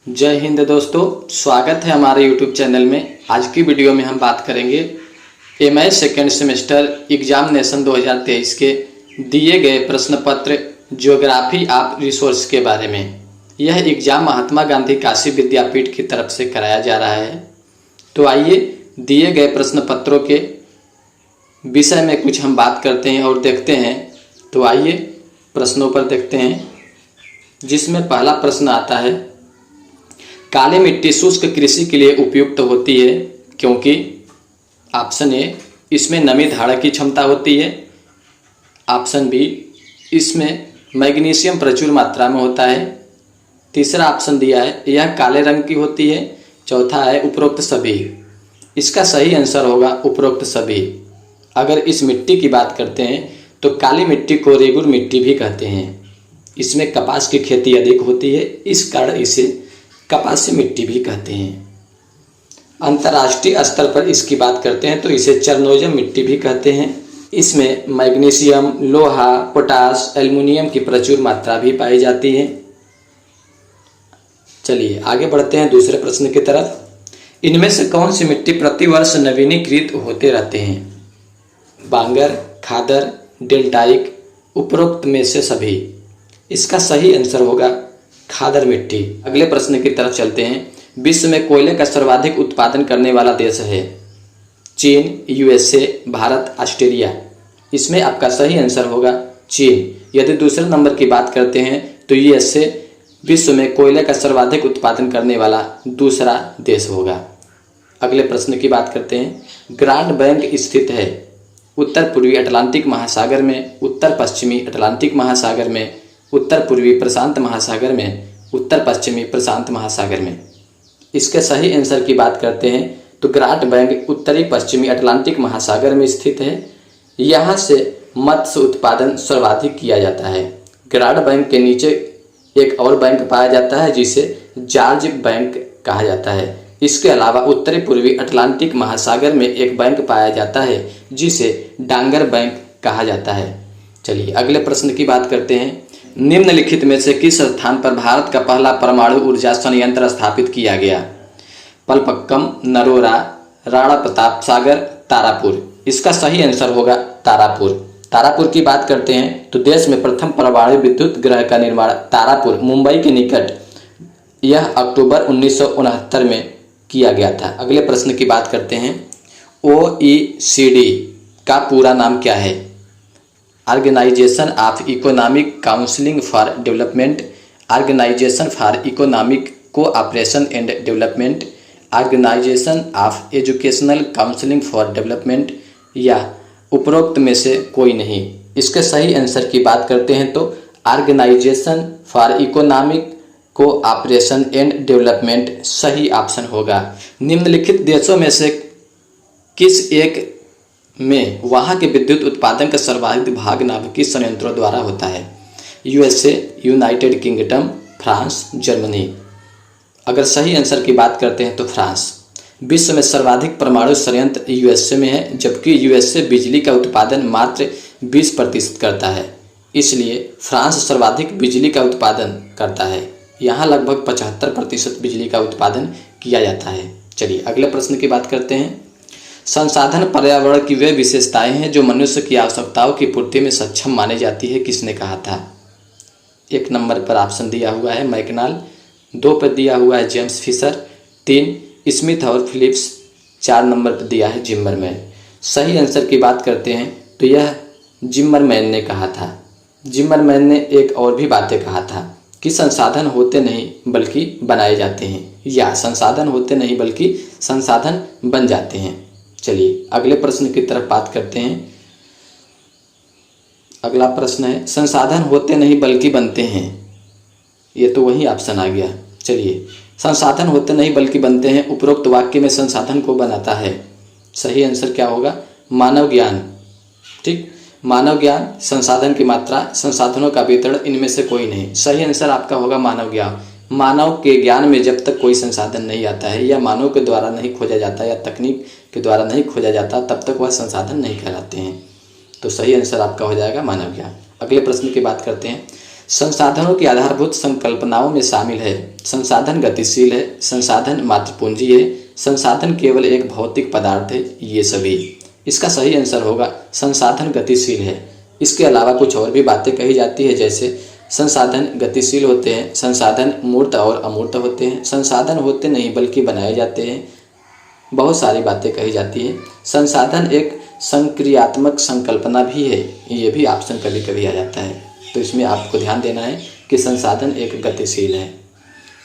जय हिंद दोस्तों, स्वागत है हमारे YouTube चैनल में। आज की वीडियो में हम बात करेंगे MA सेकेंड सेमेस्टर एग्जामिनेशन 2023 के दिए गए प्रश्न पत्र ज्योग्राफी ऑफ रिसोर्स के बारे में। यह एग्ज़ाम महात्मा गांधी काशी विद्यापीठ की तरफ से कराया जा रहा है। तो आइए दिए गए प्रश्न पत्रों के विषय में कुछ हम बात करते हैं और देखते हैं। तो आइए प्रश्नों पर देखते हैं, जिसमें पहला प्रश्न आता है, काली मिट्टी शुष्क कृषि के लिए उपयुक्त होती है क्योंकि ऑप्शन ए, इसमें नमी धारण की क्षमता होती है। ऑप्शन बी, इसमें मैग्नीशियम प्रचुर मात्रा में होता है। तीसरा ऑप्शन दिया है, यह काले रंग की होती है। चौथा है उपरोक्त सभी। इसका सही आंसर होगा उपरोक्त सभी। अगर इस मिट्टी की बात करते हैं तो काली मिट्टी को रेगुर मिट्टी भी कहते हैं। इसमें कपास की खेती अधिक होती है, इस कारण इसे कपासी मिट्टी भी कहते हैं। अंतर्राष्ट्रीय स्तर पर इसकी बात करते हैं तो इसे चरनोजम मिट्टी भी कहते हैं। इसमें मैग्नीशियम, लोहा, पोटास, एल्युमिनियम की प्रचुर मात्रा भी पाई जाती है। चलिए आगे बढ़ते हैं दूसरे प्रश्न की तरफ। इनमें से कौन सी मिट्टी प्रतिवर्ष नवीनीकृत होते रहते हैं? बांगर, खादर, डेल्टाइक, उपरोक्त में से सभी। इसका सही आंसर होगा खादर मिट्टी। अगले प्रश्न की तरफ चलते हैं। विश्व में कोयले का सर्वाधिक उत्पादन करने वाला देश है? चीन, USA, भारत, ऑस्ट्रेलिया। इसमें आपका सही आंसर होगा चीन। यदि दूसरे नंबर की बात करते हैं तो USA विश्व में कोयले का सर्वाधिक उत्पादन करने वाला दूसरा देश होगा। अगले प्रश्न की बात करते हैं। ग्रांड बैंक स्थित है उत्तर पूर्वी अटलांटिक महासागर में, उत्तर पश्चिमी अटलांटिक महासागर में, उत्तर पूर्वी प्रशांत महासागर में, उत्तर पश्चिमी प्रशांत महासागर में। इसके सही आंसर की बात करते हैं तो ग्रांड बैंक उत्तरी पश्चिमी अटलांटिक महासागर में स्थित है। यहाँ से मत्स्य उत्पादन सर्वाधिक किया जाता है। ग्रांड बैंक के नीचे एक और बैंक पाया जाता है जिसे जॉर्ज बैंक कहा जाता है। इसके अलावा उत्तरी पूर्वी अटलांटिक महासागर में एक बैंक पाया जाता है जिसे डांगर बैंक कहा जाता है। चलिए अगले प्रश्न की बात करते हैं। निम्नलिखित में से किस स्थान पर भारत का पहला परमाणु ऊर्जा संयंत्र स्थापित किया गया? पलपक्कम, नरोरा, राणा प्रताप सागर, तारापुर। इसका सही आंसर होगा तारापुर। तारापुर की बात करते हैं तो देश में प्रथम परमाणु विद्युत गृह का निर्माण तारापुर, मुंबई के निकट, यह अक्टूबर 1969 में किया गया था। अगले प्रश्न की बात करते हैं। OECD का पूरा नाम क्या है? Organisation of economic counselling for development, organisation for economic cooperation and development, organisation of educational counselling for development, या उपरोक्त में से कोई नहीं। इसके सही आंसर की बात करते हैं तो organisation for economic cooperation and development सही ऑप्शन होगा। निम्नलिखित देशों में से किस एक में वहाँ के विद्युत उत्पादन का सर्वाधिक भाग नाभिकीय संयंत्रों द्वारा होता है? USA, United kingdom, France, Germany. अगर सही आंसर की बात करते हैं तो फ्रांस। विश्व में सर्वाधिक परमाणु संयंत्र USA में है, जबकि USA बिजली का उत्पादन मात्र 20% करता है, इसलिए फ्रांस सर्वाधिक बिजली का उत्पादन करता है। यहाँ लगभग 75% बिजली का उत्पादन किया जाता है। चलिए अगले प्रश्न की बात करते हैं। संसाधन पर्यावरण की वे विशेषताएं हैं जो मनुष्य की आवश्यकताओं की पूर्ति में सक्षम मानी जाती है, किसने कहा था? एक नंबर पर ऑप्शन दिया हुआ है मैकनाल, 2 पर दिया हुआ है जेम्स फिशर, 3 स्मिथ और फिलिप्स, 4 नंबर पर दिया है जिम्मरमैन। सही आंसर की बात करते हैं तो यह जिम्मरमैन ने कहा था। जिम्मरमैन ने एक और भी बातें कहा था कि संसाधन होते नहीं बल्कि बनाए जाते हैं, या संसाधन होते नहीं बल्कि संसाधन बन जाते हैं। चलिए अगले प्रश्न की तरफ बात करते हैं। अगला प्रश्न है, संसाधन होते नहीं बल्कि बनते हैं। ये तो वही ऑप्शन आ गया। चलिए, संसाधन होते नहीं बल्कि बनते हैं उपरोक्त वाक्य में संसाधन को बनाता है। सही आंसर क्या होगा? मानव ज्ञान। ठीक, मानव ज्ञान, संसाधन की मात्रा, संसाधनों का वितरण, इनमें से कोई नहीं। सही आंसर आपका होगा मानव ज्ञान। मानव के ज्ञान में जब तक कोई संसाधन नहीं आता है, या मानव के द्वारा नहीं खोजा जाता, या तकनीक के द्वारा नहीं खोजा जाता, तब तक वह संसाधन नहीं कहलाते हैं। तो सही आंसर आपका हो जाएगा मानव ज्ञान। अगले प्रश्न की बात करते हैं। संसाधनों की आधारभूत संकल्पनाओं में शामिल है संसाधन गतिशील है, संसाधन मातृपूंजी है, संसाधन केवल एक भौतिक पदार्थ है, ये सभी। इसका सही आंसर होगा संसाधन गतिशील है। इसके अलावा कुछ और भी बातें कही जाती है, जैसे संसाधन गतिशील होते हैं, संसाधन मूर्त और अमूर्त होते हैं, संसाधन होते नहीं बल्कि बनाए जाते हैं, बहुत सारी बातें कही जाती है। संसाधन एक संक्रियात्मक संकल्पना भी है, ये भी ऑप्शन कभी कभी आ जाता है, तो इसमें आपको ध्यान देना है कि संसाधन एक गतिशील है।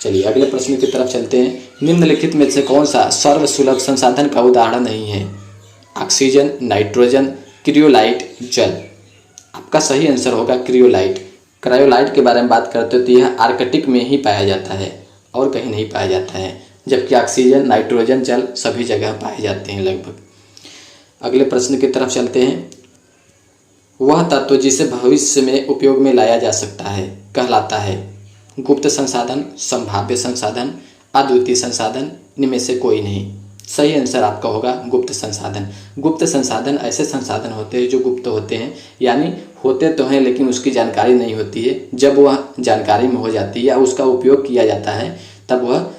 चलिए अगले प्रश्न की तरफ चलते हैं। निम्नलिखित में से कौन सा सर्वसुलभ संसाधन का उदाहरण नहीं है? ऑक्सीजन, नाइट्रोजन, क्रियोलाइट, जल। आपका सही आंसर होगा क्रियोलाइट। क्रायोलाइट के बारे में बात करते हो तो यह आर्कटिक में ही पाया जाता है और कहीं नहीं पाया जाता है, जबकि ऑक्सीजन, नाइट्रोजन, जल सभी जगह पाए जाते हैं लगभग। अगले प्रश्न की तरफ चलते हैं। वह तत्व जिसे भविष्य में उपयोग में लाया जा सकता है कहलाता है गुप्त संसाधन, संभाव्य संसाधन, अद्वितीय संसाधन, इनमें से कोई नहीं। सही आंसर आपका होगा गुप्त संसाधन। गुप्त संसाधन ऐसे संसाधन होते हैं जो गुप्त होते हैं, यानी होते तो हैं लेकिन उसकी जानकारी नहीं होती है। जब वह जानकारी में हो जाती है या उसका उपयोग किया जाता है तब वह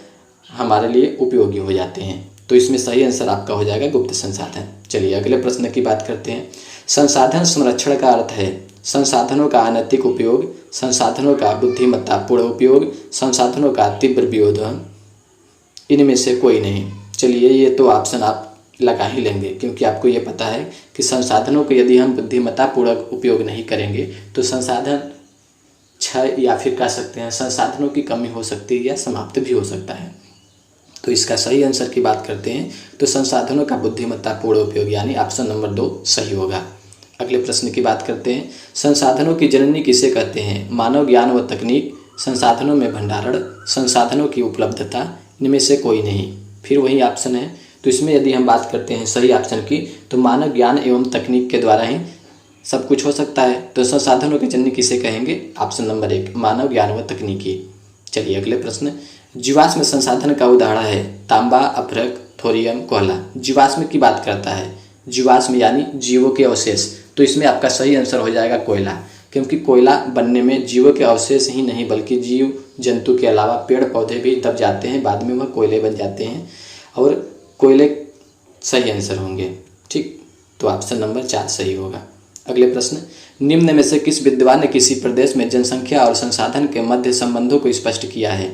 हमारे लिए उपयोगी हो जाते हैं। तो इसमें सही आंसर आपका हो जाएगा गुप्त संसाधन। चलिए अगले प्रश्न की बात करते हैं। संसाधन संरक्षण का अर्थ है संसाधनों का अनैतिक उपयोग, संसाधनों का बुद्धिमत्तापूर्ण उपयोग, संसाधनों का तीव्र विरोधन, इनमें से कोई नहीं। चलिए ये तो ऑप्शन आप लगा ही लेंगे, क्योंकि आपको ये पता है कि संसाधनों को यदि हम बुद्धिमत्तापूर्वक उपयोग नहीं करेंगे तो संसाधन क्षय या फिर कह सकते हैं संसाधनों की कमी हो सकती है या समाप्त भी हो सकता है। तो इसका सही आंसर की बात करते हैं तो संसाधनों का बुद्धिमत्तापूर्ण उपयोग यानी ऑप्शन नंबर 2 सही होगा। अगले प्रश्न की बात करते हैं। संसाधनों की जननी किसे कहते हैं? मानव ज्ञान व तकनीक, संसाधनों में भंडारण, संसाधनों की उपलब्धता, इनमें से कोई नहीं। फिर वही ऑप्शन है, तो इसमें यदि हम बात करते हैं सही ऑप्शन की तो मानव ज्ञान एवं तकनीक के द्वारा ही सब कुछ हो सकता है। तो संसाधनों की जननी किसे कहेंगे? ऑप्शन नंबर 1 मानव ज्ञान व तकनीकी। चलिए अगले प्रश्न। जीवाश्म संसाधन का उदाहरण है तांबा, अभ्रक, थोरियम, कोयला। जीवाश्म की बात करता है, जीवाश्म यानी जीवों के अवशेष, तो इसमें आपका सही आंसर हो जाएगा कोयला, क्योंकि कोयला बनने में जीवों के अवशेष ही नहीं बल्कि जीव जंतु के अलावा पेड़ पौधे भी दब जाते हैं, बाद में वह कोयले बन जाते हैं और कोयले सही आंसर होंगे। ठीक, तो ऑप्शन नंबर 4 सही होगा। अगले प्रश्न। निम्न में से किस विद्वान ने किसी प्रदेश में जनसंख्या और संसाधन के मध्य संबंधों को स्पष्ट किया है?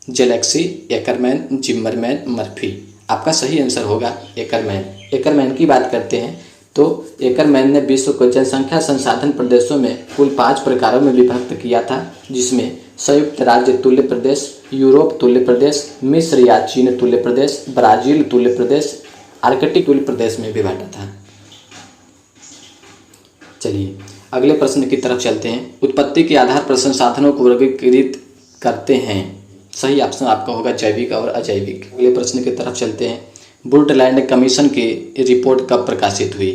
जेलेक्सी, एकरमैन, जिम्मरमैन, मर्फी। आपका सही आंसर होगा एकरमैन। एकरमैन की बात करते हैं तो एकरमैन ने विश्व को जनसंख्या संसाधन प्रदेशों में कुल 5 प्रकारों में विभक्त किया था, जिसमें संयुक्त राज्य तुल्य प्रदेश, यूरोप तुल्य प्रदेश, मिस्र या चीन तुल्य प्रदेश, ब्राजील तुल्य प्रदेश, आर्कटिक तुल्य प्रदेश में भी बांटा था। चलिए अगले प्रश्न की तरफ चलते हैं। उत्पत्ति के आधार पर संसाधनों को वर्गीकृत करते हैं। सही ऑप्शन आपका होगा जैविक और अजैविक। अगले प्रश्न की तरफ चलते हैं। ब्रुटलैंड कमीशन की रिपोर्ट कब प्रकाशित हुई?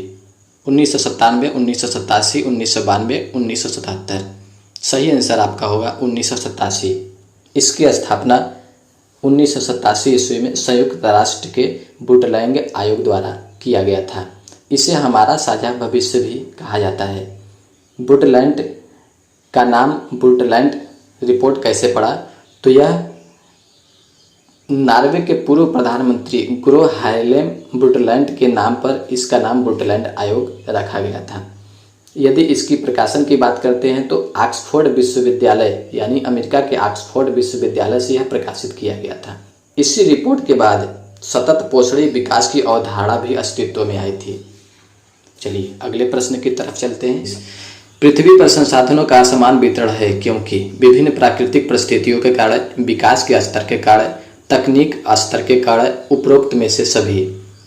1997, 1987, 1992, 1977। सही आंसर आपका होगा 1987। इसकी स्थापना 1987 ईस्वी में संयुक्त राष्ट्र के ब्रुटलैंड आयोग द्वारा किया गया था। इसे हमारा साझा भविष्य भी कहा जाता है। ब्रुटलैंड का नाम ब्रुटलैंड रिपोर्ट कैसे पड़ा? तो यह नॉर्वे के पूर्व प्रधानमंत्री ग्रो हाइलेम ब्रुटलैंड के नाम पर इसका नाम ब्रुटलैंड आयोग रखा गया था। यदि इसकी प्रकाशन की बात करते हैं तो ऑक्सफोर्ड विश्वविद्यालय यानी अमेरिका के ऑक्सफोर्ड विश्वविद्यालय से यह प्रकाशित किया गया था। इसी रिपोर्ट के बाद सतत पोषणी विकास की अवधारणा भी अस्तित्व में आई थी। चलिए अगले प्रश्न की तरफ चलते हैं। पृथ्वी पर संसाधनों का असमान वितरण है क्योंकि विभिन्न प्राकृतिक परिस्थितियों के कारण, विकास के स्तर के कारण, तकनीक स्तर के कारण, उपरोक्त में से सभी।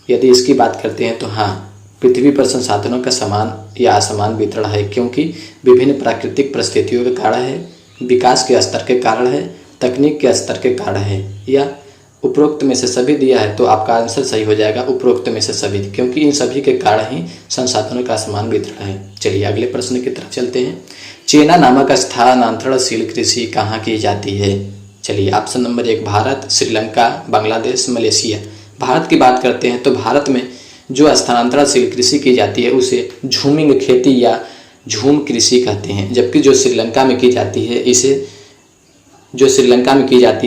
यदि इसकी बात करते हैं तो हाँ, पृथ्वी पर संसाधनों का समान या असमान वितरण है क्योंकि विभिन्न प्राकृतिक परिस्थितियों के कारण है, विकास के स्तर के कारण है, तकनीक के स्तर के कारण है, या उपरोक्त में से सभी दिया है। तो आपका आंसर सही हो जाएगा उपरोक्त में से सभी, क्योंकि इन सभी के कारण ही संसाधनों का समान वितरण है। चलिए अगले प्रश्न की तरफ चलते हैं। चेना नामक स्थानांतरणशील कृषि कहाँ की जाती है? चलिए option number 1 Bharat, Sri Lanka, Bangladesh, Malaysia. Bharat की बात करते हैं तो भारत में जो स्थानांतरणशील कृषि की जाती है उसे झूमिंग खेती या झूम कृषि कहते हैं, जबकि जो श्रीलंका में की जाती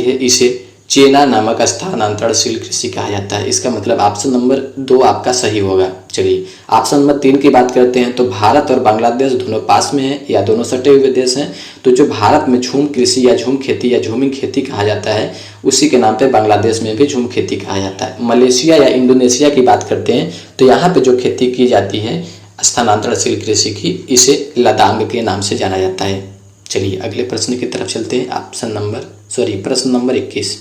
है इसे चेना नामक स्थानांतरणशील कृषि कहा जाता है। इसका मतलब ऑप्शन नंबर 2 आपका सही होगा। चलिए ऑप्शन नंबर 3 की बात करते हैं। तो भारत और बांग्लादेश दोनों पास में हैं या दोनों सटे हुए देश हैं। तो जो भारत में झूम कृषि या झूम खेती या झूमिंग खेती कहा जाता है, उसी के नाम पे बांग्लादेश में भी झूम खेती कहा जाता है। मलेशिया या इंडोनेशिया की बात करते हैं तो यहाँ पर जो खेती की जाती है स्थानांतरणशील कृषि की, इसे लदांग के नाम से जाना जाता है। चलिए अगले प्रश्न की तरफ चलते हैं। प्रश्न नंबर 21।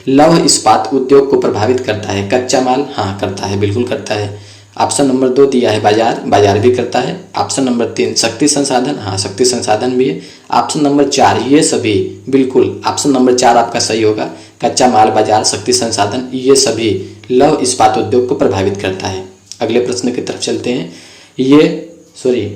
लौह इस्पात उद्योग को प्रभावित करता है कच्चा माल? हाँ करता है, बिल्कुल करता है। ऑप्शन नंबर 2 दिया है बाजार भी करता है। ऑप्शन नंबर 3 शक्ति संसाधन, हाँ शक्ति संसाधन भी है। ऑप्शन नंबर 4 ये सभी, बिल्कुल ऑप्शन नंबर 4 आपका सही होगा। कच्चा माल, बाजार, शक्ति संसाधन, ये सभी लौह इस्पात उद्योग को प्रभावित करता है। अगले प्रश्न की तरफ चलते हैं।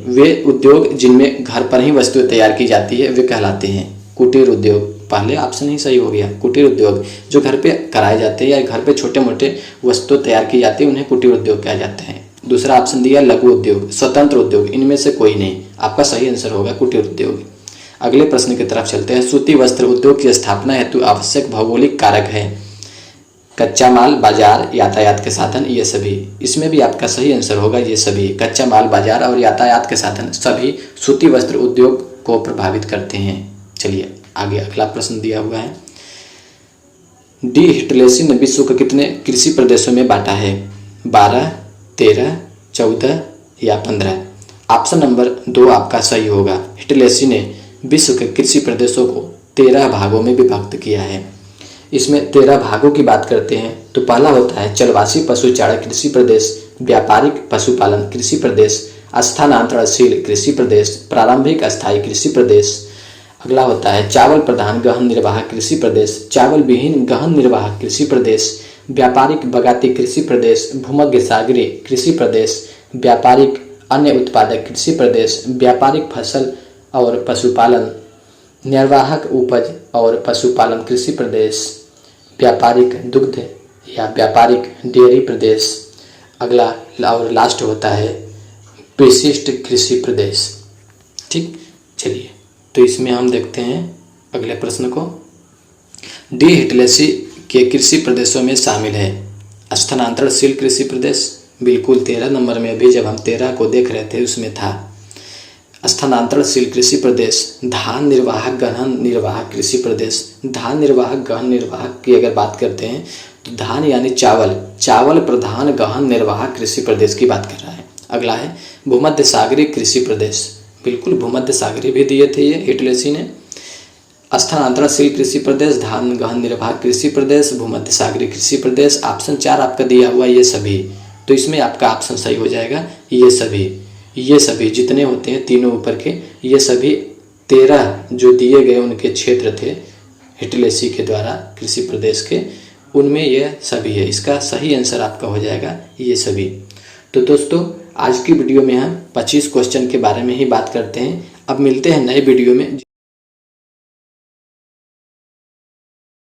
वे उद्योग जिनमें घर पर ही वस्तुएं तैयार की जाती है वे कहलाते हैं कुटीर उद्योग। पहले ऑप्शन ही सही हो गया, कुटीर उद्योग। जो घर पे कराए जाते हैं या घर पे छोटे मोटे वस्तु तैयार की जाती है उन्हें कुटीर उद्योग कहा जाता है। दूसरा ऑप्शन दिया लघु उद्योग, स्वतंत्र उद्योग, इनमें से कोई नहीं। आपका सही आंसर होगा कुटीर उद्योग। अगले प्रश्न की तरफ चलते हैं। सूती वस्त्र उद्योग की स्थापना हेतु आवश्यक भौगोलिक कारक है कच्चा माल, बाजार, यातायात के साधन, ये सभी। इसमें भी आपका सही आंसर होगा ये सभी। कच्चा माल, बाजार और यातायात के साधन सभी सूती वस्त्र उद्योग को प्रभावित करते हैं। चलिए आगे अगला प्रश्न दिया हुआ है। डी हिटलेसी ने विश्व के कितने कृषि प्रदेशों में बांटा है? 12, 13, 14 या 15? ऑप्शन नंबर 2 आपका सही होगा। हिटलेसी ने विश्व के कृषि प्रदेशों को 13 भागों में विभक्त किया है। इसमें 13 भागों की बात करते हैं तो पहला होता है चलवासी पशुचारण कृषि प्रदेश, व्यापारिक पशुपालन कृषि प्रदेश, स्थानांतरणशील कृषि प्रदेश, प्रारंभिक अस्थायी कृषि प्रदेश। अगला होता है चावल प्रधान गहन निर्वाह कृषि प्रदेश, चावल विहीन गहन निर्वाह कृषि प्रदेश, व्यापारिक बगाती कृषि प्रदेश, भूमध्य सागरीय कृषि प्रदेश, व्यापारिक अन्य उत्पादक कृषि प्रदेश, व्यापारिक फसल और पशुपालन, निर्वाहक उपज और पशुपालन कृषि प्रदेश, व्यापारिक दुग्ध या व्यापारिक डेयरी प्रदेश। अगला और लास्ट होता है विशिष्ट कृषि प्रदेश। ठीक, चलिए तो इसमें हम देखते हैं अगले प्रश्न को। डी हिटलेसी के कृषि प्रदेशों में शामिल है स्थानांतरणशील कृषि प्रदेश, बिल्कुल 13 नंबर में अभी जब हम 13 को देख रहे थे उसमें था। स्थानांतरणशील कृषि प्रदेश, धान निर्वाहक गहन निर्वाहक कृषि प्रदेश। धान निर्वाहक गहन निर्वाहक की अगर बात करते हैं तो धान यानी चावल प्रधान गहन निर्वाहक कृषि प्रदेश की बात कर रहा है। अगला है भूमध्य सागरीय कृषि प्रदेश, बिल्कुल भूमध्य सागरीय भी दिए थे ये हिटलेसी ने। स्थानांतरणशील कृषि प्रदेश, धान गहन निर्वाहक कृषि प्रदेश, भूमध्य सागरीय कृषि प्रदेश। ऑप्शन 4 आपका दिया हुआ ये सभी, तो इसमें आपका ऑप्शन सही हो जाएगा ये सभी जितने होते हैं तीनों ऊपर के, ये सभी 13 जो दिए गए उनके क्षेत्र थे हिटलेसी के द्वारा कृषि प्रदेश के, उनमें ये सभी है। इसका सही आंसर आपका हो जाएगा ये सभी। तो दोस्तों आज की वीडियो में हम 25 क्वेश्चन के बारे में ही बात करते हैं। अब मिलते हैं नए वीडियो में।